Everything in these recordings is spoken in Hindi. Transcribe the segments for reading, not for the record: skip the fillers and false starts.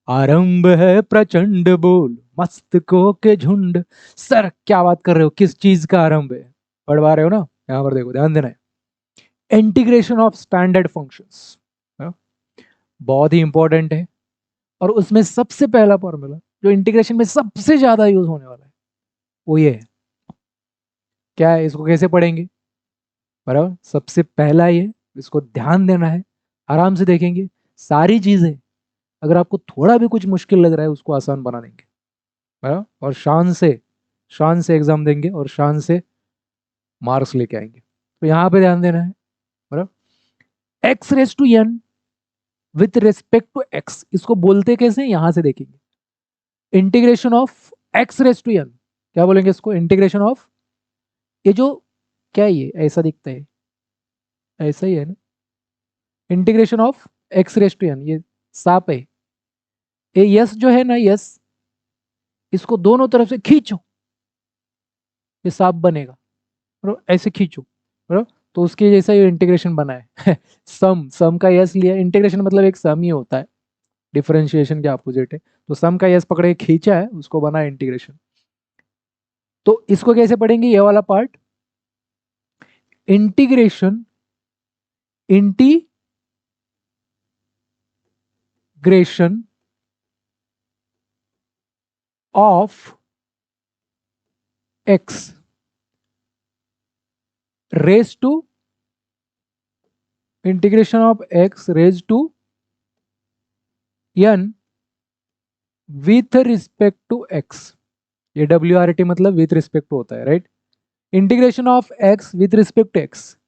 आरंभ है प्रचंड बोल मस्तकों के झुंड। सर क्या बात कर रहे हो, किस चीज का आरंभ है? पढ़वा रहे हो ना, यहाँ पर देखो ध्यान देना है। इंटीग्रेशन ऑफ स्टैंडर्ड फंक्शंस बहुत ही इंपॉर्टेंट है। और उसमें सबसे पहला फॉर्मूला जो इंटीग्रेशन में सबसे ज्यादा यूज होने वाला है वो ये है। क्या है, इसको कैसे पढ़ेंगे? बराबर, सबसे पहला ये, इसको ध्यान देना है, आराम से देखेंगे सारी चीजें। अगर आपको थोड़ा भी कुछ मुश्किल लग रहा है उसको आसान बना देंगे। बराबर, और शान से एग्जाम देंगे और शान से मार्क्स लेके आएंगे। तो यहाँ पे ध्यान देना है। बराबर, x raise to n with respect to x, इसको बोलते कैसे यहां से देखेंगे। Integration of x raise to n, क्या बोलेंगे इसको? इंटीग्रेशन ऑफ, ये जो क्या है, ये ऐसा दिखता है, ऐसा ही है ना। Integration of x raise to n, ये साप है। ये यस जो है ना, यस, इसको दोनों तरफ से खींचो, ये सांप बनेगा। बरोबर, ऐसे खींचो। बरोबर, तो उसके जैसा ये इंटीग्रेशन बना है। सम का यस लिया, इंटीग्रेशन मतलब एक सम ही होता है, डिफरेंशिएशन के अपोजिट है। तो सम का यस पकड़े खींचा है, उसको बना इंटीग्रेशन। तो इसको कैसे पढ़ेंगे ये वाला part? Integration, integration of x raise to, integration of x raise to n with respect to x. ये डब्ल्यू आर टी मतलब विथ रिस्पेक्ट टू होता है, right. Integration of x with respect to x,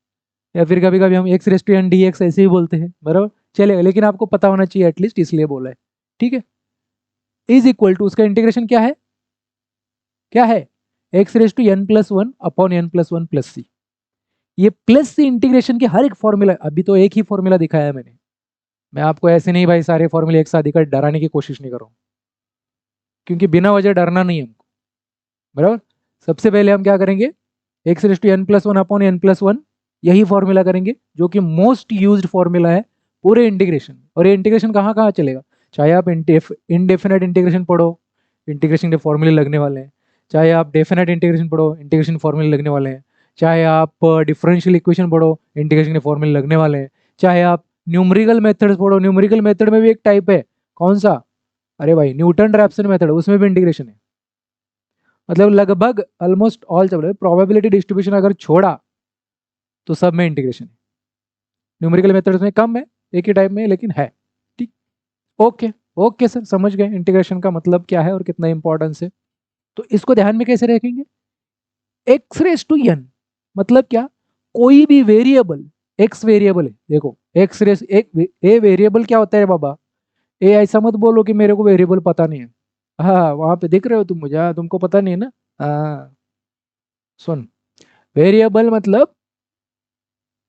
या फिर कभी कभी हम x raise to n d x ऐसे ही बोलते हैं। बराबर, चलेगा, लेकिन आपको पता होना चाहिए एटलीस्ट, इसलिए बोला है। ठीक है, इज इक्वल टू, उसका इंटीग्रेशन क्या है? क्या है? X raise to n plus one upon n plus one plus c. ये प्लस सी इंटीग्रेशन के हर एक फॉर्मूला, अभी तो एक ही फॉर्मूला दिखाया है मैंने। मैं आपको ऐसे नहीं भाई सारे फॉर्मूले एक साथ दिखा डराने की कोशिश नहीं कर रहा हूँ, क्योंकि बिना वजह डरना नहीं है हमको। बराबर, सबसे पहले हम क्या करेंगे? X raise to n plus one upon n plus one, यही फॉर्मूला करेंगे जो कि मोस्ट यूज्ड फॉर्मूला है पूरे इंटीग्रेशन। और ये इंटीग्रेशन कहाँ कहाँ चलेगा? चाहे आप इनडेफिनेट इंटीग्रेशन पढ़ो, इंटीग्रेशन के फॉर्मूले लगने वाले हैं। चाहे आप डेफिनेट इंटीग्रेशन पढ़ो, इंटीग्रेशन फॉर्मूले लगने वाले हैं। चाहे आप डिफरेंशियल इक्वेशन पढ़ो, इंटीग्रेशन के फॉर्मूले लगने वाले हैं। चाहे आप न्यूमेरिकल मेथड्स पढ़ो, न्यूमेरिकल मेथड में भी एक टाइप है, कौन सा? अरे भाई न्यूटन रैप्सन मेथड, उसमें भी इंटीग्रेशन है। मतलब लगभग ऑलमोस्ट ऑल चल रहे, प्रोबेबिलिटी डिस्ट्रीब्यूशन अगर छोड़ा तो सब में इंटीग्रेशन है। न्यूमेरिकल मेथड्स में कम है, एक ही टाइप में, लेकिन है। ठीक, ओके। ओके सर, समझ गए इंटीग्रेशन का मतलब क्या है और कितना इंपॉर्टेंस है। तो इसको ध्यान में कैसे रखेंगे? एक्स रेस टू एन मतलब क्या? कोई भी वेरिएबल, एक्स वेरिएबल है, देखो एक्स रेस एक ए वेरिएबल क्या होता है बाबा? ए ऐसा मत बोलो कि मेरे को वेरिएबल पता नहीं है। हाँ वहां पे दिख रहे हो तुम मुझे, हाँ तुमको पता नहीं है ना। हाँ सुन, वेरिएबल मतलब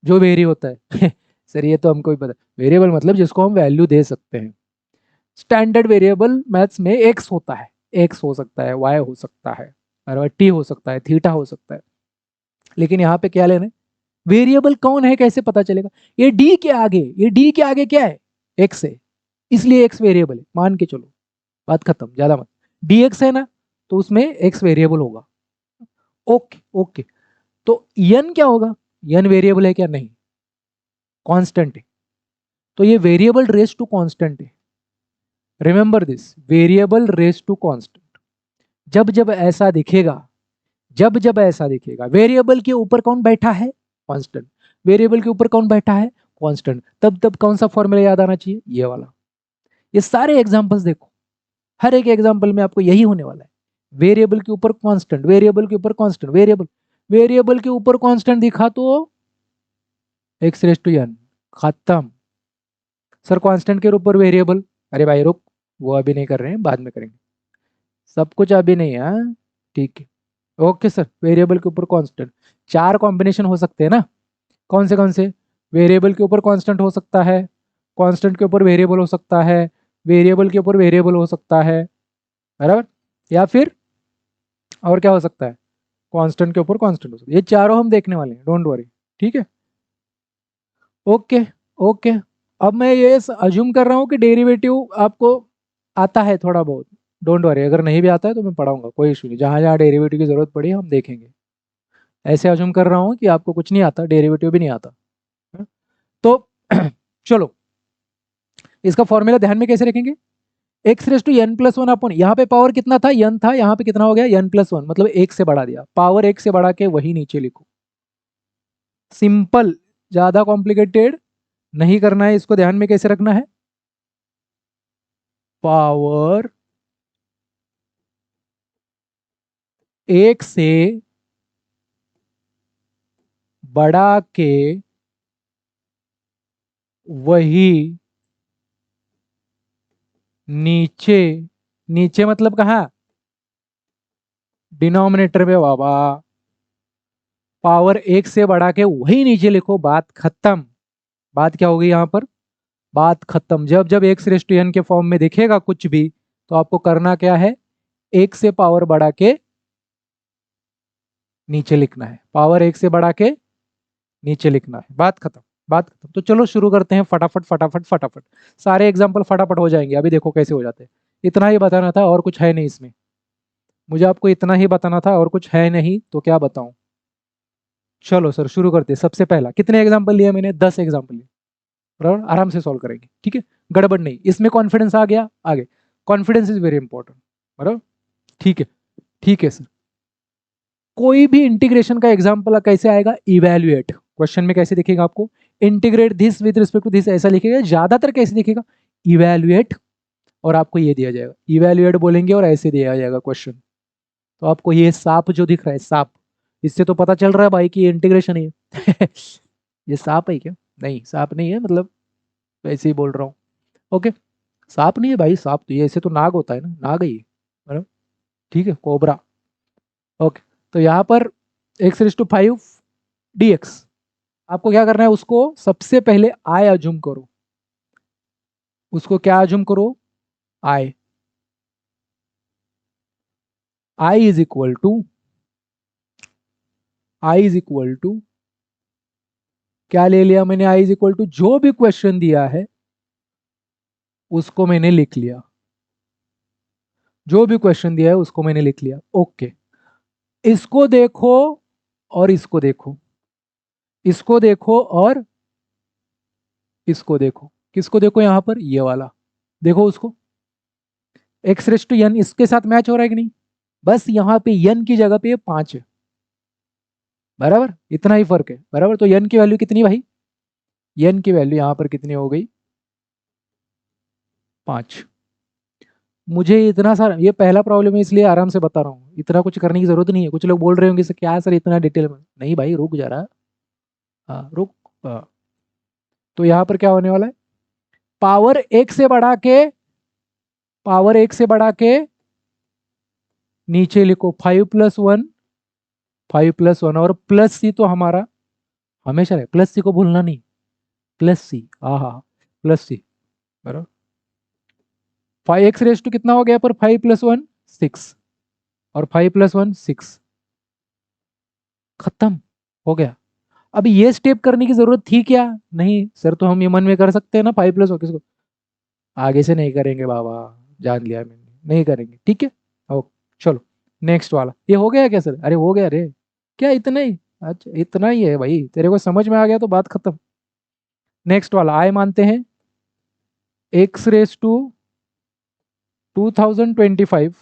जो वेरी होता है। सर ये तो हमको भी पता, वेरिएबल मतलब जिसको हम वैल्यू दे सकते हैं। स्टैंडर्ड वेरिएबल मैथ्स में एक्स होता है, एक्स हो सकता है, वाई हो सकता है, और टी हो सकता है, थीटा हो सकता है। लेकिन यहाँ पे क्या लेना है? वेरिएबल कौन है कैसे पता चलेगा? ये डी के आगे, ये डी के आगे क्या है? एक्स है, इसलिए एक्स वेरिएबल है, मान के चलो, बात खत्म, ज्यादा मत। डी एक्स है ना, तो उसमें एक्स वेरिएबल होगा। Okay okay. तो यन क्या होगा? यन वेरिएबल है क्या? नहीं, कांस्टेंट है। तो ये वेरिएबल रेस टू कांस्टेंट है। Remember this, variable raise to constant. जब जब ऐसा दिखेगा, जब जब ऐसा दिखेगा, वेरिएबल के ऊपर कौन बैठा है? कांस्टेंट। वेरिएबल के ऊपर कौन बैठा है? कांस्टेंट। तब तब कौन सा फॉर्मूला याद आना चाहिए? ये वाला। ये सारे एग्जांपल्स देखो, हर एक एग्जांपल में आपको यही होने वाला है। वेरिएबल के ऊपर कांस्टेंट, वेरिएबल के ऊपर कांस्टेंट, वेरिएबल, वेरिएबल के ऊपर कांस्टेंट दिखा तो एक्स रेस टू एन, खत्म। सर कांस्टेंट के ऊपर वेरिएबल, अरे भाई रुक, वो अभी नहीं कर रहे हैं, बाद में करेंगे। सब कुछ अभी नहीं है, हाँ? ठीक है, ओके सर। वेरिएबल के ऊपर कांस्टेंट, चार कॉम्बिनेशन हो सकते हैं ना? कौन से? वेरिएबल के ऊपर कांस्टेंट हो सकता है, कांस्टेंट के ऊपर वेरिएबल हो सकता है, वेरिएबल के ऊपर वेरिएबल हो सकता है, बराबर। या फिर और क्या हो सकता है? कांस्टेंट के ऊपर कांस्टेंट हो सकता है। ये चारों हम देखने वाले हैं, डोंट वरी। ठीक है, ओके ओके। अब मैं ये अज्यूम कर रहा हूँ कि डेरिवेटिव आपको आता है थोड़ा बहुत, डोंट वरी, अगर नहीं भी आता है तो मैं पढ़ाऊंगा, कोई इशू नहीं, जहाँ जहाँ डेरिवेटिव की जरूरत पड़ी हम देखेंगे। ऐसे अज्यूम कर रहा हूँ कि आपको कुछ नहीं आता, डेरिवेटिव भी नहीं आता है? तो चलो इसका फॉर्मूला ध्यान में कैसे रखेंगे, x raise to n plus one upon, यहाँ पे पावर कितना था, एन था, यहाँ पे कितना हो गया, एन प्लस वन, मतलब एक से बढ़ा दिया, पावर एक से बढ़ा के वही नीचे लिखो, सिंपल, ज्यादा कॉम्प्लिकेटेड नहीं करना है। इसको ध्यान में कैसे रखना है, पावर एक से बढ़ा के वही नीचे, नीचे मतलब कहाँ, डिनोमिनेटर पे बाबा, पावर एक से बढ़ा के वही नीचे लिखो, बात खत्म। बात क्या होगी यहाँ पर, बात खत्म। जब जब एक्स रेस टू एन के फॉर्म में दिखेगा कुछ भी, तो आपको करना क्या है, एक से पावर बढ़ा के नीचे लिखना है, पावर एक से बढ़ा के नीचे लिखना है, बात खत्म, बात खत्म। तो चलो शुरू करते हैं, फटाफट फटाफट फटाफट, सारे एग्जाम्पल फटाफट हो जाएंगे, अभी देखो कैसे हो जाते हैं। इतना ही बताना था और कुछ है नहीं इसमें, मुझे आपको इतना ही बताना था और कुछ है नहीं, तो क्या बताऊं। चलो सर शुरू करते हैं। सबसे पहला, कितने एग्जाम्पल लिए मैंने, 10 एग्जाम्पल लिए, बराबर, आराम से सॉल्व करेंगे, ठीक है, गड़बड़ नहीं, इसमें कॉन्फिडेंस आ गया, आगे कॉन्फिडेंस इज वेरी इंपॉर्टेंट, बराबर, ठीक है, ठीक है सर। कोई भी इंटीग्रेशन का एग्जाम्पल कैसे आएगा, इवेल्युएट, क्वेश्चन में कैसे दिखेगा आपको, integrate this with respect to this ऐसा लिखेगा, ज्यादातर कैसे दिखेगा, इवेल्युएट, और आपको ये दिया जाएगा, इवेल्युएट बोलेंगे और ऐसे दिया जाएगा क्वेश्चन। तो आपको ये सांप जो दिख रहा है, सांप, इससे तो पता चल रहा है भाई कि ये इंटीग्रेशन है। ये सांप है क्या, नहीं सांप नहीं है, मतलब वैसे ही बोल रहा हूँ, ओके, सांप नहीं है भाई, सांप तो ये ऐसे तो नाग होता है ना, नाग है ये, बराबर, ठीक है, कोबरा, ओके। तो यहाँ पर एक्स रेस टू 5 dx, आपको क्या करना है, उसको सबसे पहले आई अज्यूम करो, उसको क्या अज्यूम करो, I, I is equal to, I is equal to, क्या ले लिया मैंने, आई इज इक्वल टू जो भी क्वेश्चन दिया है उसको मैंने लिख लिया, जो भी क्वेश्चन दिया है उसको मैंने लिख लिया, ओके। इसको देखो और इसको देखो, इसको देखो और इसको देखो, किसको देखो यहां पर, ये वाला, देखो उसको, एक्स रेस टू एन इसके साथ मैच हो रहा है कि नहीं, बस यहाँ पे एन की जगह पे 5 है, बराबर, इतना ही फर्क है, बराबर। तो एन की वैल्यू कितनी भाई, एन की वैल्यू यहाँ पर कितनी हो गई, 5। मुझे इतना सारा, ये पहला प्रॉब्लम है इसलिए आराम से बता रहा हूँ, इतना कुछ करने की जरूरत नहीं है। कुछ लोग बोल रहे होंगे सर क्या सर इतना डिटेल में, नहीं भाई रुक जा रहा, हाँ रुक, हाँ। तो यहाँ पर क्या होने वाला है, पावर एक से बढ़ा के, पावर एक से बढ़ा के नीचे लिखो 5+1, 5+1, और प्लस सी तो हमारा हमेशा रहे, प्लस सी को भूलना नहीं, प्लस सी, हाँ हाँ प्लस सी, बराबर। 5x रेस टू कितना हो गया पर, 5+1 6, और 5+1 6, खत्म हो गया। अब ये स्टेप करने की जरूरत थी क्या, नहीं सर, तो हम ये मन में कर सकते हैं ना, 5+1 किसको, आगे से नहीं करेंगे बाबा, जान लिया मैंने, नहीं करेंगे, ठीक है, ओके। चलो नेक्स्ट वाला, ये हो गया क्या सर, अरे हो गया रे, क्या इतना ही, अच्छा इतना ही है भाई, तेरे को समझ में आ गया तो बात खत्म। नेक्स्ट वाला, आय मानते हैं एक्स रेस टू 2025,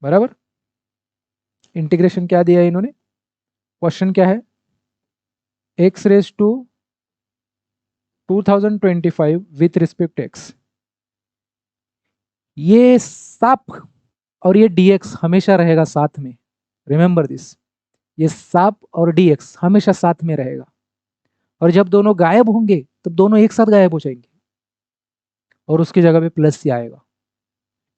बराबर, इंटीग्रेशन क्या दिया है इन्होंने, क्वेश्चन क्या है, x raise to 2025 with respect x, ये साप और ये dx हमेशा रहेगा साथ में, रिमेंबर दिस, ये साप और dx हमेशा साथ में रहेगा, और जब दोनों गायब होंगे तब दोनों एक साथ गायब हो जाएंगे, और उसकी जगह पे प्लस सी आएगा।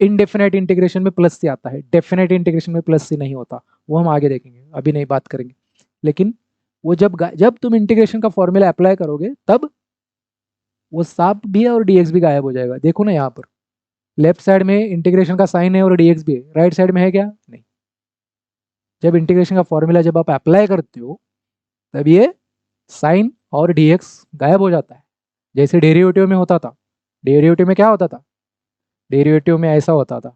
इनडेफिनेट इंटीग्रेशन में प्लस सी आता है, डेफिनेट इंटीग्रेशन में प्लस सी नहीं होता, वो हम आगे देखेंगे, अभी नहीं बात करेंगे। लेकिन वो जब तुम इंटीग्रेशन का फॉर्मूला अप्लाई करोगे तब वो साप भी है और dx भी गायब हो जाएगा, देखो ना यहाँ पर, लेफ्ट साइड में इंटीग्रेशन का साइन है और dx भी है, राइट साइड में है क्या, नहीं। जब इंटीग्रेशन का फॉर्मूला जब आप अप्लाई करते हो तब ये साइन और dx गायब हो जाता है, जैसे डेरिवेटिव में होता था, डेरिवेटिव में क्या होता था, डेरिवेटिव में ऐसा होता था,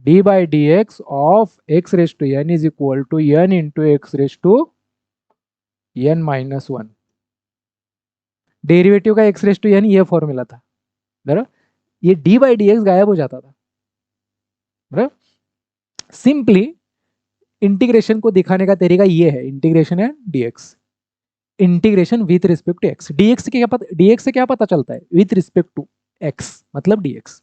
d by d x of x raise to n is equal to n into x raise to n minus one. Derivative का एक्स रेस टू एन ये फॉर्मूला था बराबर, ये डी बाई डी एक्स गायब हो जाता था बराबर। सिंपली इंटीग्रेशन को दिखाने का तरीका ये है, इंटीग्रेशन है d x, integration with respect to x. D x से क्या पता, डीएक्स से क्या पता चलता है, विथ रिस्पेक्ट टू एक्स मतलब डीएक्स।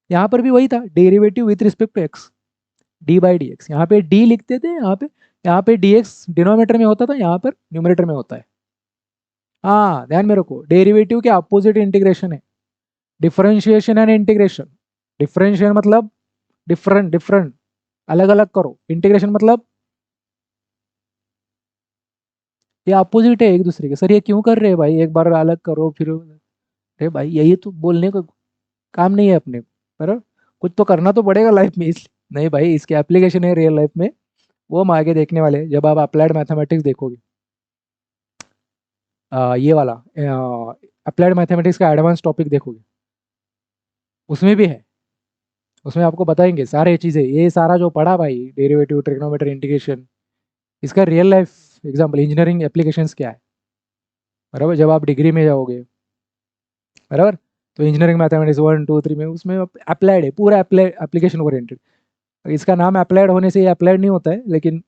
यहाँ पर भी वही था, derivative with respect to x, d by d x. यहाँ पे डी लिखते थे, यहाँ पे डी एक्स डिनोमिनेटर में होता था, यहाँ पर न्यूमरेटर में होता है। हाँ ध्यान में रखो, डेरिवेटिव के अपोजिट इंटीग्रेशन है, डिफरेंशिएशन एंड इंटीग्रेशन। डिफरेंशिएशन मतलब डिफरेंट डिफरेंट, अलग अलग करो। इंटीग्रेशन मतलब ये अपोजिट है एक दूसरे के। सर ये क्यों कर रहे हैं भाई, एक बार अलग करो फिर, अरे भाई यही तो बोलने का काम नहीं है अपने को, पर कुछ तो करना तो पड़ेगा लाइफ में, इसलिए नहीं भाई इसके एप्लीकेशन है रियल लाइफ में, वो हम आगे देखने वाले हैं जब आप अप्लाइड मैथमेटिक्स देखोगे। ये वाला अप्लाइड मैथमेटिक्स का एडवांस टॉपिक देखोगे, उसमें भी है, उसमें आपको बताएंगे सारे चीज़ें, ये सारा जो पढ़ा भाई डेरिवेटिव ट्रिग्नोमेट्री इंटीग्रेशन, इसका real life example engineering applications क्या है बराबर, जब आप डिग्री में जाओगे बराबर, तो इंजीनियरिंग मैथमेटिक्स 1 2 3 में उसमें अप्लाइड है, पूरा अप्लाइड एप्लीकेशन ओरिएंटेड। इसका नाम अप्लाइड होने से ये अप्लाइड नहीं होता है, लेकिन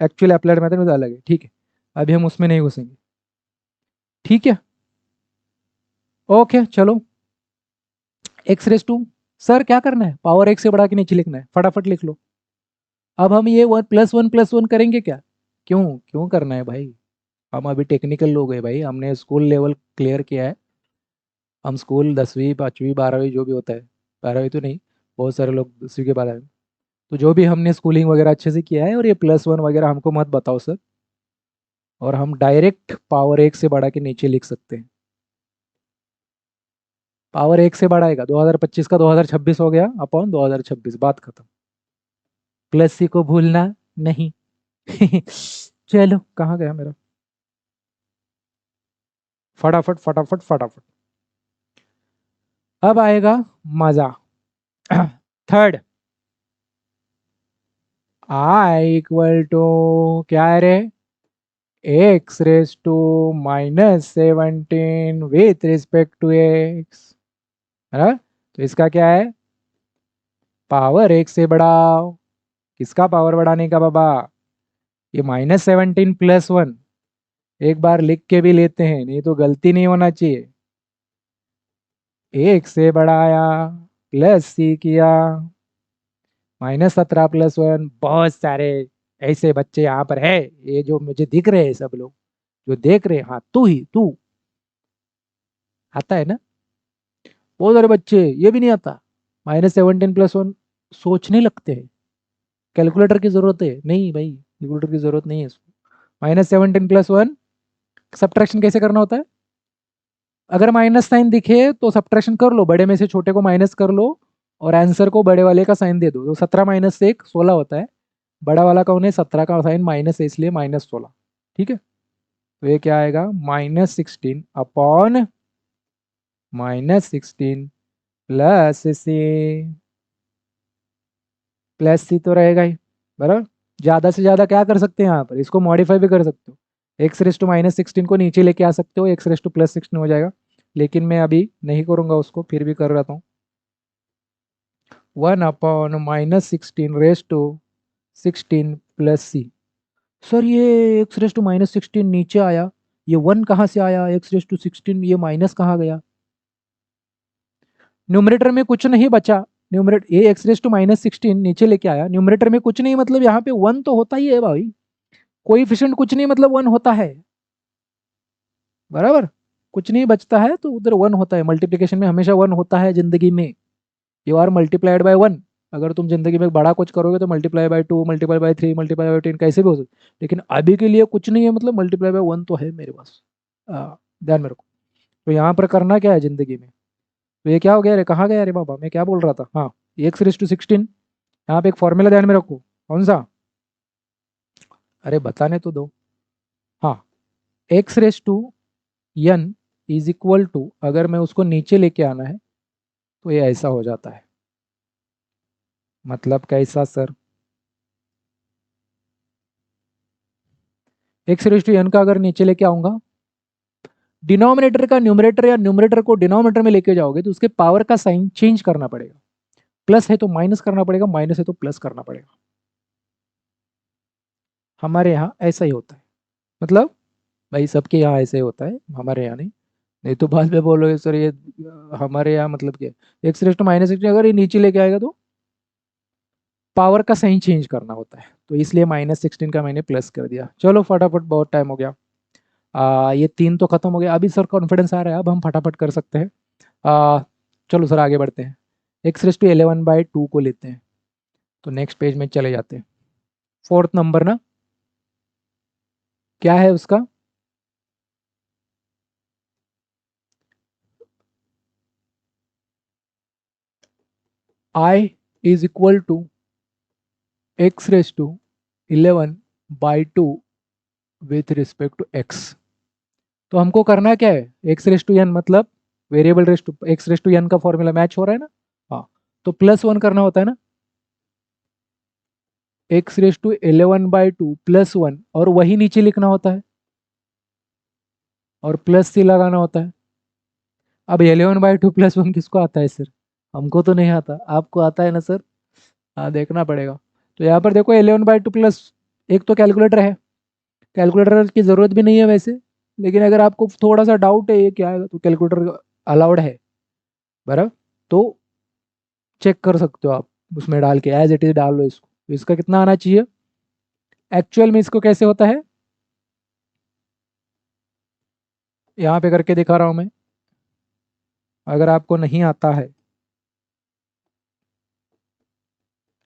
एक्चुअल अप्लाइड मैथमेटिक्स अलग है, ठीक है, अभी हम उसमें नहीं घुसेंगे, ठीक है। ओके चलो, एक्स रेस टू, सर क्या करना है, पावर एक से बढ़ा के नीचे लिखना है, फटाफट लिख लो। अब हम ये वन प्लस वन करेंगे क्या, क्यों क्यों करना है भाई, हम अभी टेक्निकल लोग हैं भाई, हमने स्कूल लेवल क्लियर किया है, हम स्कूल 10वीं 5वीं 12वीं जो भी होता है, 12वीं तो नहीं, बहुत सारे लोग 10वीं के बाद आए, तो जो भी हमने स्कूलिंग वगैरह अच्छे से किया है, और ये प्लस वन वगैरह हमको मत बताओ सर, और हम डायरेक्ट पावर एक से बढ़ा के नीचे लिख सकते हैं। पावर एक से बढ़ाएगा 2025 का 2026 हो गया अपॉन 2026, बात खत्म, प्लस सी को भूलना नहीं। चलो कहाँ गया मेरा, फटाफट फटाफट फटाफट, अब आएगा मजा। थर्ड, आई इक्वल टू क्या है रे, x raise to -17 with respect to x, है ना। तो इसका क्या है, पावर एक से बढ़ाओ, किसका पावर बढ़ाने का बाबा, ये -17 प्लस वन, एक बार लिख के भी लेते हैं, नहीं तो गलती नहीं होना चाहिए। एक से बढ़ाया, प्लस सी किया, -17 प्लस वन, बहुत सारे ऐसे बच्चे यहाँ पर है, ये जो मुझे दिख रहे हैं सब लोग जो देख रहे हैं, हाँ तू ही तू, आता है ना, बहुत सारे बच्चे ये भी नहीं आता, -17 प्लस वन सोचने लगते हैं, कैलकुलेटर की जरूरत है, नहीं भाई कैलकुलेटर की जरूरत नहीं है इसको। -17 प्लस वन, सब्ट्रैक्शन कैसे करना होता है, अगर माइनस साइन दिखे तो सब्ट्रैक्शन कर लो, बड़े में से छोटे को माइनस कर लो, और आंसर को बड़े वाले का साइन दे दो, तो 17 माइनस 1 16 होता है, बड़ा वाला कौन है 17 का साइन माइनस है, इसलिए -16, ठीक है। तो ये क्या आएगा, -16 अपॉन -16 प्लस सी, प्लस सी तो रहेगा ही बराबर। ज़्यादा से ज़्यादा क्या कर सकते हैं यहाँ पर, इसको मॉडिफाई भी कर सकते हो, एक्स रेस टू -16 को नीचे लेके आ सकते हो, एक्स रेस टू +16 हो जाएगा, लेकिन मैं अभी नहीं करूँगा उसको, फिर भी कर रहा हूँ। 1 upon -16 raise to 16 plus C, sir ये एक्स रेस टू -16 नीचे आया, ये 1 कहाँ से आया, एक्स रेस टू 16 ये माइनस कहाँ गया, न्यूमरेटर में कुछ नहीं बचा, न्यूमरेटर ये एक्स रेस टू -16 नीचे लेके आया, न्यूमरेटर में कुछ नहीं, मतलब यहाँ पे 1 तो होता ही है भाई, कोएफिशिएंट कुछ नहीं मतलब 1 होता है बराबर, कुछ नहीं बचता है तो उधर 1 होता है, मल्टीप्लिकेशन में हमेशा 1 होता है जिंदगी में, यू आर मल्टीप्लाइड बाय 1, अगर तुम जिंदगी में बड़ा कुछ करोगे तो multiply by 2 multiply by 3 multiply by 10 कैसे भी हो सकते, लेकिन अभी के लिए कुछ नहीं है मतलब मल्टीप्लाई बाय 1 तो है मेरे पास, ध्यान में रखो। तो यहाँ पर करना क्या है जिंदगी में, तो ये क्या हो गया रे, कहाँ गया रे बाबा, मैं क्या बोल रहा था, हाँ एक्स रेस टू 16, यहाँ पे एक फॉर्मूला ध्यान में रखो, कौन सा, अरे बताने तो दो, हाँ x raise to n is equal to, अगर मैं उसको नीचे लेके आना है तो ये ऐसा हो जाता है, मतलब कैसा sir? X raise to n का अगर नीचे लेके आऊंगा, डिनोमिनेटर का न्यूमरेटर या न्यूमरेटर को डिनोमिनेटर में लेके जाओगे तो उसके पावर का साइन चेंज करना पड़ेगा। प्लस है तो माइनस करना पड़ेगा, माइनस है तो प्लस करना पड़ेगा। हमारे यहाँ ऐसा ही होता है। मतलब भाई सबके यहाँ ऐसे ही होता है, हमारे यहाँ नहीं। नहीं तो बाद में बोलोगे सर ये हमारे यहाँ मतलब क्या, x raise to minus x अगर ये नीचे लेके आएगा तो पावर का साइन चेंज करना होता है, तो इसलिए -16 का मैंने प्लस कर दिया। चलो फटाफट, बहुत टाइम हो गया। ये 3 तो खत्म हो गया, अभी सर कॉन्फिडेंस आ रहा है, अब हम फटाफट कर सकते हैं। आ, चलो सर आगे बढ़ते हैं। x⁻11/2 को लेते हैं, तो नेक्स्ट पेज में चले जाते हैं। फोर्थ नंबर ना, क्या है उसका? I is equal to x⁻11/2 with respect to x। तो हमको करना क्या है, x⁻n मतलब वेरिएबल रेस टू x⁻n का फॉर्मूला मैच हो रहा है ना। हाँ, तो +1 करना होता है ना, x⁻11/2 +1, और वही नीचे लिखना होता है और +c लगाना होता है। अब 11/2 +1 किसको आता है सर? हमको तो नहीं आता, आपको आता है ना सर? हाँ, देखना पड़ेगा। तो यहाँ पर देखो 11/2 प्लस, एक तो कैलकुलेटर है, कैलकुलेटर की ज़रूरत भी नहीं है वैसे, लेकिन अगर आपको थोड़ा सा डाउट है ये क्या है तो कैलकुलेटर अलाउड है, बराबर। तो चेक कर सकते हो आप, उसमें डाल के एज इट इज डाल लो इसको। तो इसका कितना आना चाहिए एक्चुअल में, इसको कैसे होता है यहाँ पे करके दिखा रहा हूँ मैं, अगर आपको नहीं आता है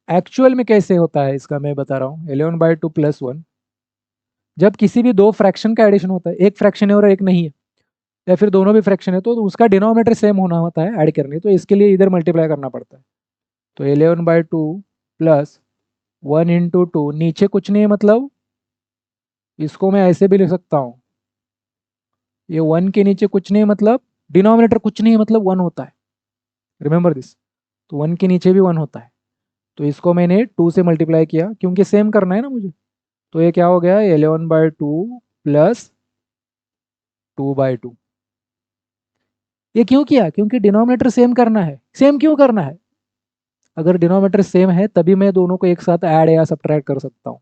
एक्चुअल में कैसे होता है इसका, मैं बता रहा हूँ। 11/2 +1, जब किसी भी दो फ्रैक्शन का एडिशन होता है, एक फ्रैक्शन है और एक नहीं है, या फिर दोनों भी फ्रैक्शन है, तो उसका डिनोमिनेटर सेम होना होता है ऐड करने, तो इसके लिए इधर मल्टीप्लाई करना पड़ता है। तो 11/2 प्लस 1 × 2, नीचे कुछ नहीं है मतलब इसको मैं ऐसे भी लिख सकता हूँ, ये 1 के नीचे कुछ नहीं है मतलब डिनोमिनेटर कुछ नहीं है मतलब 1 होता है, रिमेंबर दिस। तो 1 के नीचे भी 1 होता है, तो इसको मैंने 2 से मल्टीप्लाई किया क्योंकि सेम करना है ना मुझे। तो ये क्या हो गया, 11/2 प्लस 2/2। ये क्यों किया, क्योंकि डिनोमिनेटर सेम करना है। सेम क्यों करना है, अगर डिनोमिनेटर सेम है तभी मैं दोनों को एक साथ ऐड या सब्ट्रैक्ट कर सकता हूँ।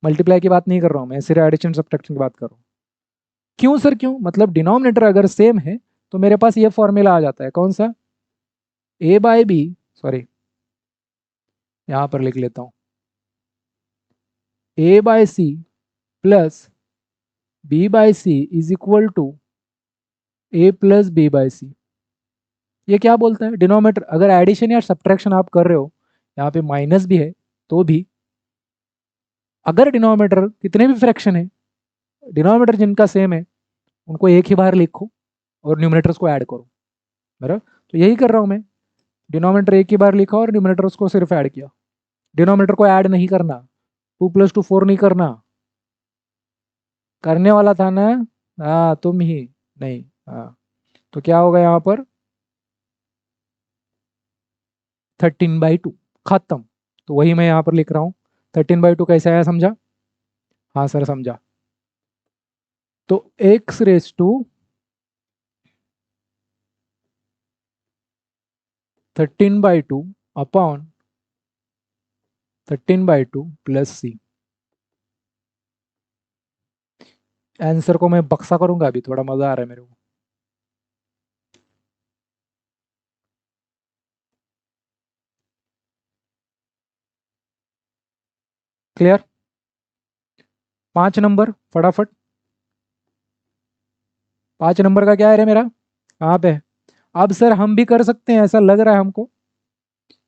मल्टीप्लाई की बात नहीं कर रहा हूँ मैं, सिर्फ एडिशन सब्ट्रैक्शन की बात कर रहा हूँ। क्यों सर, क्यों मतलब डिनोमिनेटर अगर सेम है तो मेरे पास ये फॉर्मूला आ जाता है, कौन सा, a/b, सॉरी यहाँ पर लिख लेता हूँ, a/c plus b/c is equal to a plus b/c। ये क्या बोलता है, डिनोमिनेटर अगर एडिशन या सब्ट्रैक्शन आप कर रहे हो, यहाँ पे माइनस भी है तो भी, अगर डिनोमिनेटर कितने भी फ्रैक्शन है, डिनोमिनेटर जिनका सेम है उनको एक ही बार लिखो और न्यूमरेटर्स को ऐड करो, बराबर। तो यही कर रहा हूँ मैं, डिनोमिनेटर एक ही बार लिखा और न्यूमरेटर्स को सिर्फ ऐड किया, डिनोमिनेटर को ऐड नहीं करना, 2 + 2 4 नहीं करना, करने वाला था ना, हाँ तुम ही नहीं, हाँ। तो क्या होगा यहाँ पर 13/2, खत्म। तो वही मैं यहाँ पर लिख रहा हूँ, 13/2 कैसे आया समझा? हाँ सर समझा। तो x⁻13/2 upon 13/2 plus c। Answer को मैं बक्सा करूंगा, अभी थोड़ा मजा आ रहा है मेरे को। क्लियर? 5 नंबर फटाफट, 5 नंबर का क्या है रे मेरा, कहाँ पे है? अब सर हम भी कर सकते हैं ऐसा लग रहा है हमको,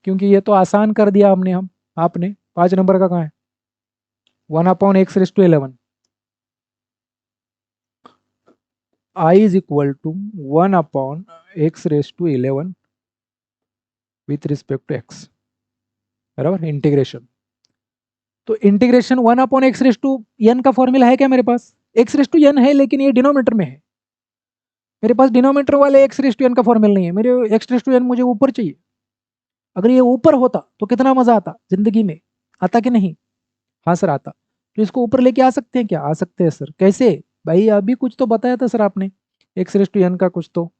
क्योंकि ये तो आसान कर दिया हमने, हम आपने। 5 नंबर का कहाँ है, 1/x⁻11, I is equal to 1/x⁻11 with respect to x, बराबर, इंटीग्रेशन। तो इंटीग्रेशन 1/x⁻n का फॉर्मूला है क्या मेरे पास, x⁻n है लेकिन ये डिनोमिनेटर में है, मेरे पास डिनोमिनेटर वाले x⁻n का फॉर्मूला नहीं है, मेरे x⁻n मुझे ऊपर चाहिए। अगर ये ऊपर होता तो कितना मजा आता जिंदगी में, आता कि नहीं? हाँ सर आता। तो इसको ऊपर लेके आ सकते हैं क्या? आ सकते हैं सर। कैसे? भाई अभी कुछ तो बताया था सर आपने, एक्स रेस टू एन का कुछ तो,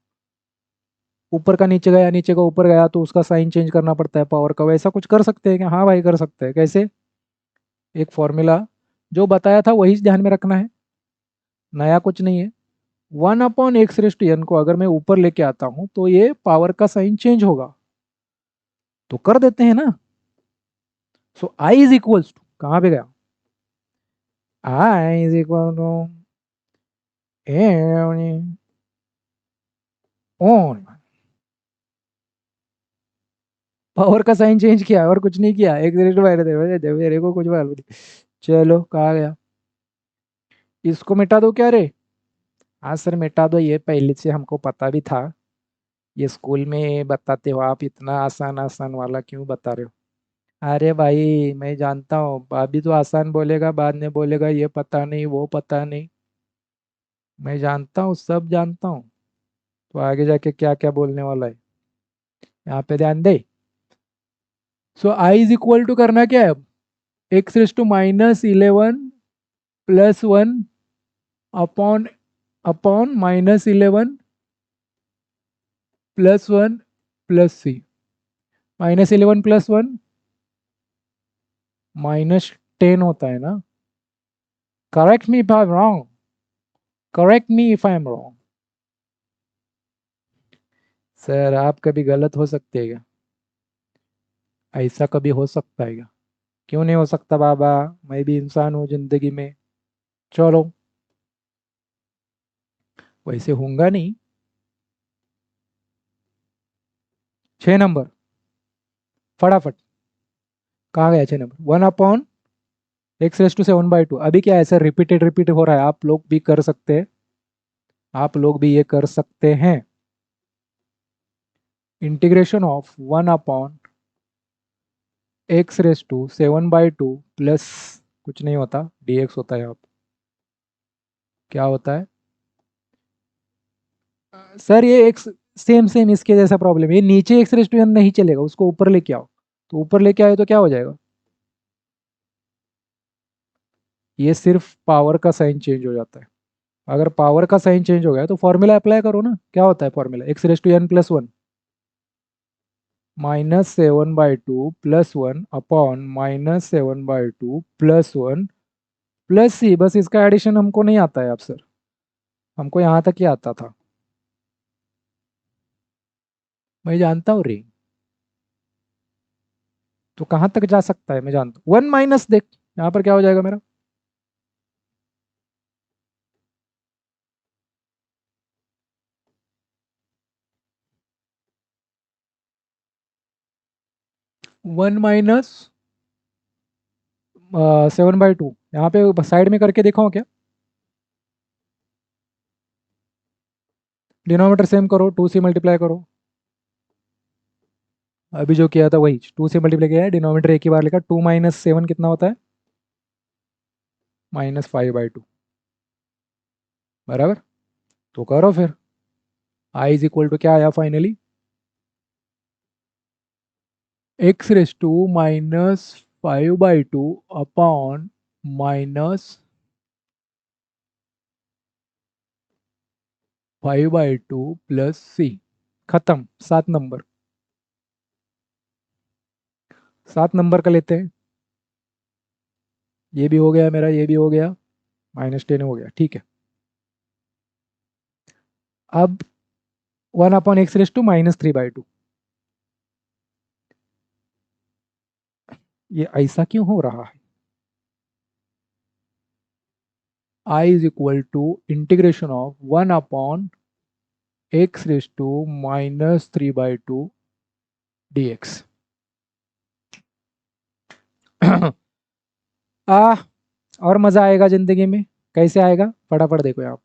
ऊपर का नीचे गया, नीचे का ऊपर गया तो उसका साइन चेंज करना पड़ता है पावर का, वैसा कुछ कर सकते हैं क्या? हाँ भाई कर सकते हैं। कैसे? एक फॉर्मूला जो बताया था वही ध्यान में रखना है, नया कुछ नहीं है। 1/x⁻n को अगर मैं ऊपर लेके आता हूं तो ये पावर का साइन चेंज होगा, तो कर देते हैं ना। So I is equals to, कहां पे गया? I is equal to on, power का साइन चेंज किया और कुछ नहीं किया, एक मेरे को कुछ मालूम नहीं। चलो कहा गया, इसको मिटा दो क्या रे? हाँ सर मिटा दो, ये पहले से हमको पता भी था, ये स्कूल में बताते हो आप, इतना आसान आसान वाला क्यों बता रहे हो? अरे भाई मैं जानता हूँ, अभी तो आसान बोलेगा, बाद में बोलेगा ये पता नहीं वो पता नहीं। मैं जानता हूँ, सब जानता हूँ। तो आगे जाके क्या क्या बोलने वाला है, यहाँ पे ध्यान दे। So I is equal to करना क्या है अब? x⁻11 plus one upon upon -11 plus one plus c. -11 plus one -10 होता है ना? Correct me if I am wrong, correct me if I am wrong. Sir आप कभी गलत हो सकते हैं क्या? ऐसा कभी हो सकता है क्या? क्यों नहीं हो सकता बाबा, मैं भी इंसान हूँ जिंदगी में। चलो, वैसे होऊंगा नहीं। 6 नंबर, फटाफट। कहाँ गया 6 नंबर? 1/x⁻²। अभी क्या है सर, रिपीटेड रिपीट हो रहा है, आप लोग भी कर सकते हैं, आप लोग भी ये कर सकते हैं। इंटीग्रेशन ऑफ 1/x⁻² प्लस कुछ नहीं होता, dx होता है। अब क्या होता है सर? ये एक सेम सेम इसके जैसा प्रॉब्लम है, ये नीचे x⁻n नहीं चलेगा, उसको ऊपर लेके आओ। तो ऊपर लेके आए तो क्या हो जाएगा? ये सिर्फ पावर का साइन चेंज हो जाता है। अगर पावर का साइन चेंज हो गया तो फॉर्मूला अप्लाई करो ना, क्या होता है formula? x⁻n+1 -7/2 plus one upon -7/2 plus one plus c. बस इसका एडिशन हमको नहीं आता है अब सर, हमको यहाँ तक ही आता था। मैं जानता हूँ रे, तो कहाँ तक जा सकता है मैं जानता हूँ। वन माइनस देख, यहाँ पर क्या हो जाएगा मेरा? वन माइनस 7/2, यहाँ पे साइड में करके देखो क्या? डिनोमीटर सेम करो, 2 से मल्टीप्लाई करो। अभी जो किया था वही 2 से मल्टीप्लाई किया है, डिनोमीटर एक ही बार लिखा। 2 - 7 कितना होता है? -5/2, बराबर। तो करो फिर, आई इज इक्वल टू क्या आया फाइनली? x⁻5/2 अपॉन -5/2 प्लस सी। खत्म। 7 नंबर, 7 नंबर का लेते हैं। ये भी हो गया मेरा, ये भी हो गया, -10 हो गया, ठीक है। अब 1/x⁻³ ये ऐसा क्यों हो रहा है? I is equal to integration of 1/x⁻³ dx। आ और मजा आएगा जिंदगी में। कैसे आएगा फटाफट देखो आप।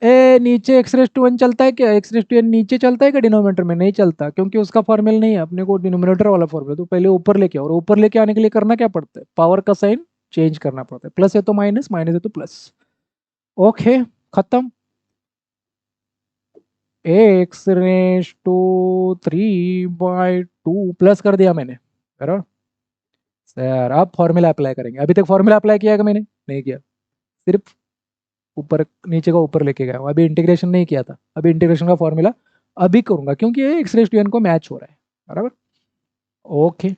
ए नीचे x⁻1 चलता है क्या? x⁻n नीचे चलता है क्या? डिनोमिनेटर में नहीं चलता, क्योंकि उसका फॉर्मूला नहीं है अपने को, डिनोमिनेटर वाला फॉर्मूला। तो पहले ऊपर लेके आओ, और ऊपर लेके आने के लिए करना क्या पड़ता है? पावर का साइन चेंज करना पड़ता है। प्लस है तो माइनस, माइनस है तो प्लस। ओके, खत्म। x⁻³ प्लस कर दिया मैंने, बराबर सर। अब फॉर्मूला अप्लाई करेंगे। अभी तक फॉर्मूला अप्लाई किया है कि मैंने नहीं किया, सिर्फ ऊपर नीचे का ऊपर लेके गया हूँ, अभी इंटीग्रेशन नहीं किया था। अभी इंटीग्रेशन का फॉर्मूला अभी करूंगा क्योंकि ये x⁻n को मैच हो रहा है, बराबर। ओके,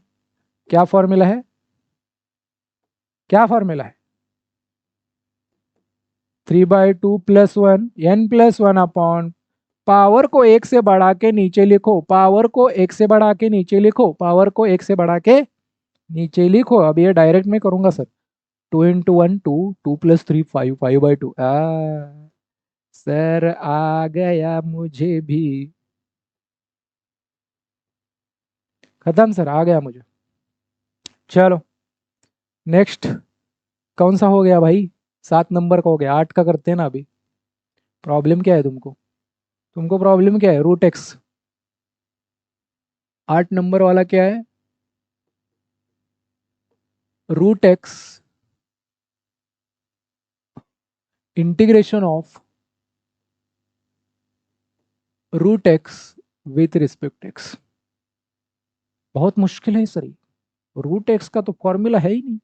क्या फॉर्मूला है, क्या फॉर्मूला है? 3/2 + 1 n+1 अपॉन, पावर को एक से बढ़ा के नीचे लिखो, पावर को एक से बढ़ा के नीचे लिखो, पावर को एक से बढ़ा के नीचे लिखो। अब ये डायरेक्ट में करूंगा सर। 2 × 1 2, 2 + 3 5, 5/2 सर आ गया मुझे भी, खत्म सर, आ गया मुझे। चलो नेक्स्ट, कौन सा हो गया भाई? 7 नंबर का हो गया, 8 का करते हैं ना अभी। प्रॉब्लम क्या है तुमको? तुमको प्रॉब्लम क्या है? √x। 8 नंबर वाला क्या है? √x integration of √x with respect x। बहुत मुश्किल है सर ये। √x का तो फॉर्मूला है ही नहीं,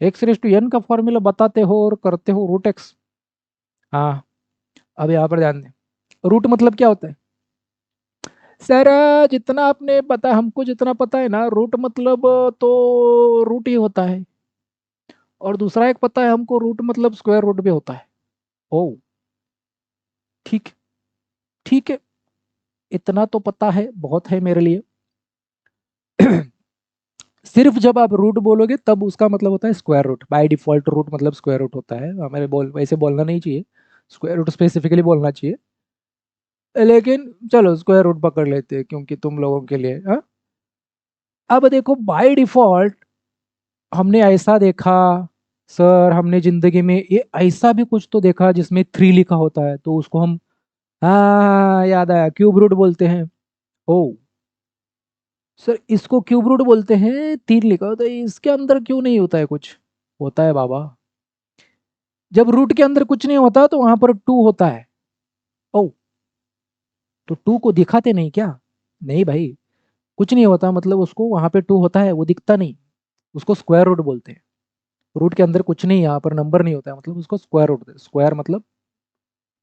x⁻n का फॉर्मूला बताते हो और करते हो √x। हाँ, अब यहाँ पर ध्यान दें, रूट मतलब क्या होता है सर? जितना आपने पता, हमको जितना पता है ना, रूट मतलब तो रूट ही होता है। और दूसरा एक पता है हमको, रूट मतलब स्क्वायर रूट भी होता है। ओ ठीक, ठीक है, इतना तो पता है, बहुत है मेरे लिए। सिर्फ जब आप रूट बोलोगे तब उसका मतलब होता है square root. By default root मतलब स्क्वायर रूट होता है, हमें वैसे बोलना नहीं चाहिए, स्क्वायर रूट स्पेसिफिकली बोलना चाहिए। लेकिन चलो स्क्वायर रूट पकड़ लेते हैं क्योंकि तुम लोगों के लिए, हाँ। अब देखो बाय डिफॉल्ट हमने ऐसा देखा सर, हमने जिंदगी में ये ऐसा भी कुछ तो देखा जिसमें 3 लिखा होता है, तो उसको हम, हाँ याद आया, क्यूब रूट बोलते हैं। ओ सर, इसको क्यूब रूट बोलते हैं, 3 लिखा होता है, इसके अंदर क्यों नहीं होता है कुछ? होता है बाबा, जब रूट के अंदर कुछ नहीं होता तो वहां पर 2 होता है। ओ, तो 2 को दिखाते नहीं क्या? नहीं भाई, कुछ नहीं होता मतलब उसको वहां पे 2 होता है, वो दिखता नहीं, उसको स्क्वायर रूट बोलते हैं। रूट के अंदर कुछ नहीं, यहाँ पर नंबर नहीं होता है, मतलब उसको स्क्वायर रूट, स्क्वायर मतलब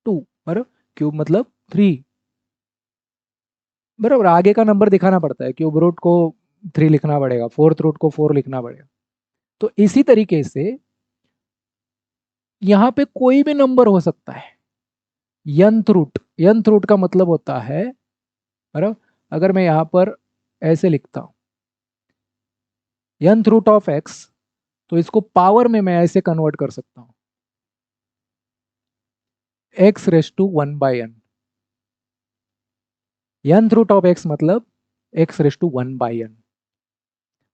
2, बराबर, क्यूब मतलब 3, बराबर। आगे का नंबर दिखाना पड़ता है, क्यूब रूट को 3 लिखना पड़ेगा, फोर्थ रूट को 4 लिखना पड़ेगा। तो इसी तरीके से यहाँ पे कोई भी नंबर हो सकता है। यंथ रूट का मतलब होता है, बराबर, अगर मैं यहाँ पर ऐसे लिखता हूँ nth रूट ऑफ x, तो इसको पावर में मैं ऐसे कन्वर्ट कर सकता हूँ, x⁻1/n। nth root of x मतलब x⁻1/n।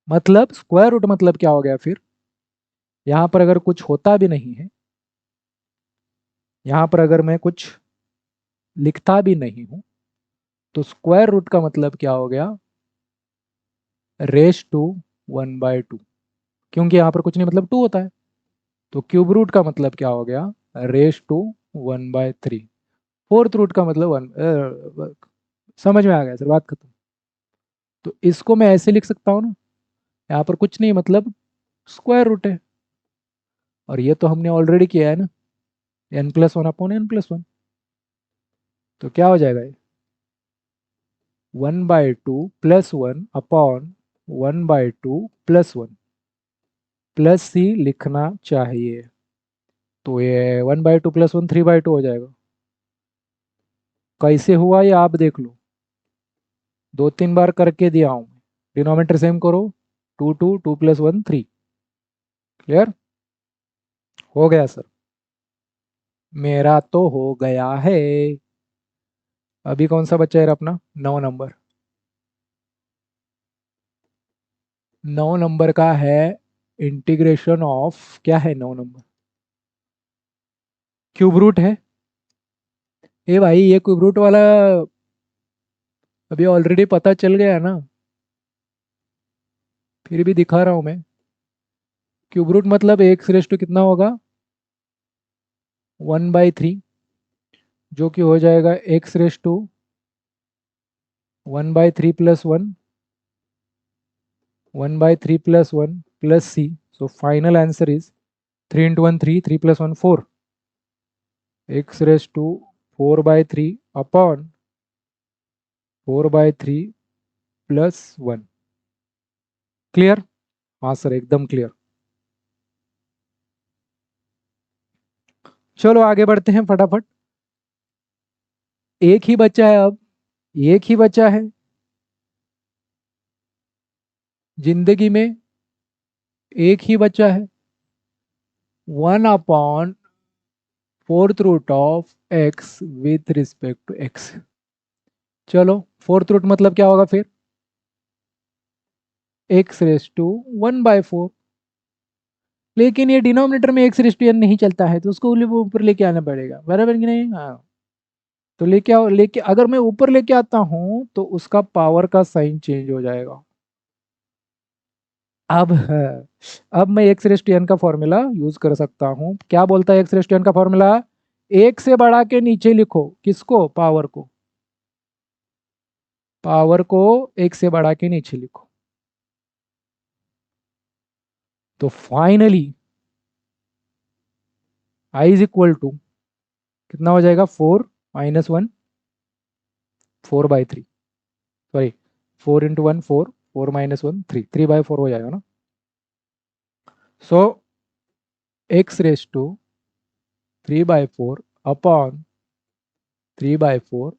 मतलब स्क्वायर रूट मतलब क्या हो गया फिर? यहाँ पर अगर कुछ होता भी नहीं है, यहाँ पर अगर मैं कुछ लिखता भी नहीं हूं, तो स्क्वायर रूट का मतलब क्या हो गया? Raise to 1/2। क्योंकि यहाँ पर कुछ नहीं मतलब 2 होता है, तो क्यूब रूट का मतलब क्या हो गया? Raise to 1/3। फोर्थ रूट का मतलब 1। समझ में आ गया सर, बात खत्म। तो इसको मैं ऐसे लिख सकता हूँ ना, यहाँ पर कुछ नहीं मतलब स्क्वायर रूट है, और ये तो हमने ऑलरेडी किया है ना, n+1/n+1। तो क्या हो जाएगा ये? 1/2 + 1/(1/2 + 1) प्लस सी लिखना चाहिए। तो ये 1/2 + 1 3/2 हो जाएगा। कैसे हुआ ये आप देख लो, 2-3 बार करके दिया हूँ। डिनोमिनेटर सेम करो, 2 + 1 क्लियर हो गया सर? मेरा तो हो गया है। अभी कौन सा बच्चा है अपना? 9 नंबर। 9 नंबर का है इंटीग्रेशन ऑफ, क्या है 9 नंबर? क्यूब रूट है। ए भाई, ये क्यूब रूट वाला अभी ऑलरेडी पता चल गया ना, फिर भी दिखा रहा हूं मैं। क्यूब रूट मतलब x⁻, कितना होगा? 1/3, जो कि हो जाएगा x⁻, 1/3 plus 1, 1/3 plus 1 plus c. So final answer is 3 into 1 3, 3 plus 1 4. X raised to 4/3 upon 4/3 plus 1. Clear? हाँ सर, एकदम क्लियर। चलो आगे बढ़ते हैं फटाफट। एक ही बच्चा है अब, एक ही बच्चा है जिंदगी में, एक ही बच्चा है। 1/4 root of x with respect to x। चलो फोर्थ रूट मतलब क्या होगा फिर? x⁻⁴। लेकिन ये डिनोमिनेटर में x⁻n नहीं चलता है, तो उसको वो ऊपर लेके आना पड़ेगा, बराबर कि नहीं? हाँ, तो लेके आओ। लेके अगर मैं ऊपर लेके आता हूं तो उसका पावर का साइन चेंज हो जाएगा। अब है, अब मैं x⁻n का फॉर्मूला यूज कर सकता हूं। क्या बोलता है x⁻n का फॉर्मूला? एक से बढ़ा के नीचे लिखो। किसको? पावर को। पावर को एक से बढ़ा के नीचे लिखो। तो finally I is equal to कितना हो जाएगा? 4 - 1, 4/3। सॉरी, 4 × 1 4, 4 - 1 3, 3/4 हो जाएगा ना। सो x⁻³ अपॉन 3/4।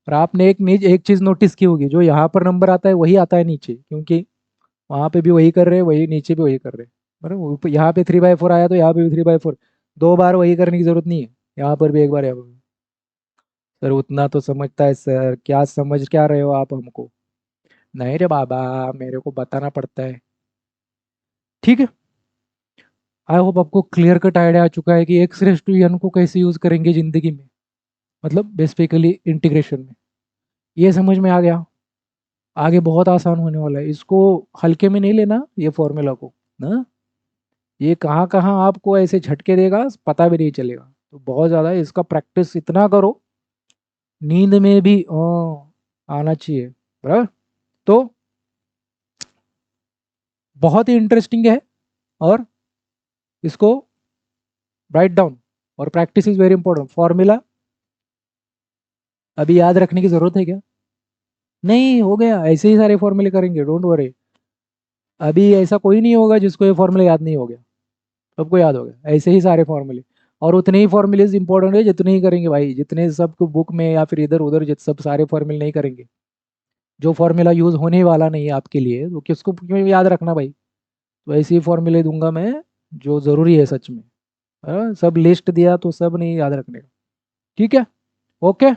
और आपने एक चीज नोटिस की होगी, जो यहाँ पर नंबर आता है वही आता है नीचे, क्योंकि वहां पे भी वही कर रहे हैं, वही नीचे भी वही कर रहे हैं। बराबर, यहाँ पे 3/4 आया तो यहाँ पे भी 3/4। दो बार वही करने की जरूरत नहीं है, यहाँ पर भी एक बार, यहाँ पर भी। सर उतना तो समझता है सर, क्या समझ क्या रहे हो आप हमको? नहीं रे बाबा, मेरे को बताना पड़ता है। ठीक है, आई होप आपको क्लियर कट आइडिया आ चुका है कि x⁻n को कैसे यूज करेंगे जिंदगी में, मतलब बेसिकली इंटीग्रेशन में। ये समझ में आ गया? आगे बहुत आसान होने वाला है, इसको हल्के में नहीं लेना ये फॉर्मूला को ना। ये कहाँ कहाँ आपको ऐसे झटके देगा पता भी नहीं चलेगा। तो बहुत ज़्यादा इसका प्रैक्टिस इतना करो, नींद में भी आना चाहिए, बराबर। तो बहुत ही इंटरेस्टिंग है, और इसको राइट डाउन, और practice is very important. Formula अभी याद रखने की जरूरत है क्या? नहीं, हो गया, ऐसे ही सारे फॉर्मूले करेंगे, डोंट वरी। अभी ऐसा कोई नहीं होगा जिसको ये फॉर्मूला याद नहीं हो गया, सबको याद हो गया ऐसे ही सारे फॉर्मूले। और उतने ही फॉर्मूलेज इंपॉर्टेंट है जितने ही करेंगे भाई, जितने सब बुक में या फिर इधर उधर जित सब सारे फॉर्मूले नहीं करेंगे। जो फॉर्मूला यूज होने वाला नहीं है आपके लिए, तो किसको क्यों याद रखना भाई? तो ऐसे ही फॉर्मूले दूंगा मैं जो जरूरी है सच में। सब लिस्ट दिया तो सब नहीं याद रखने का। ठीक है, ओके।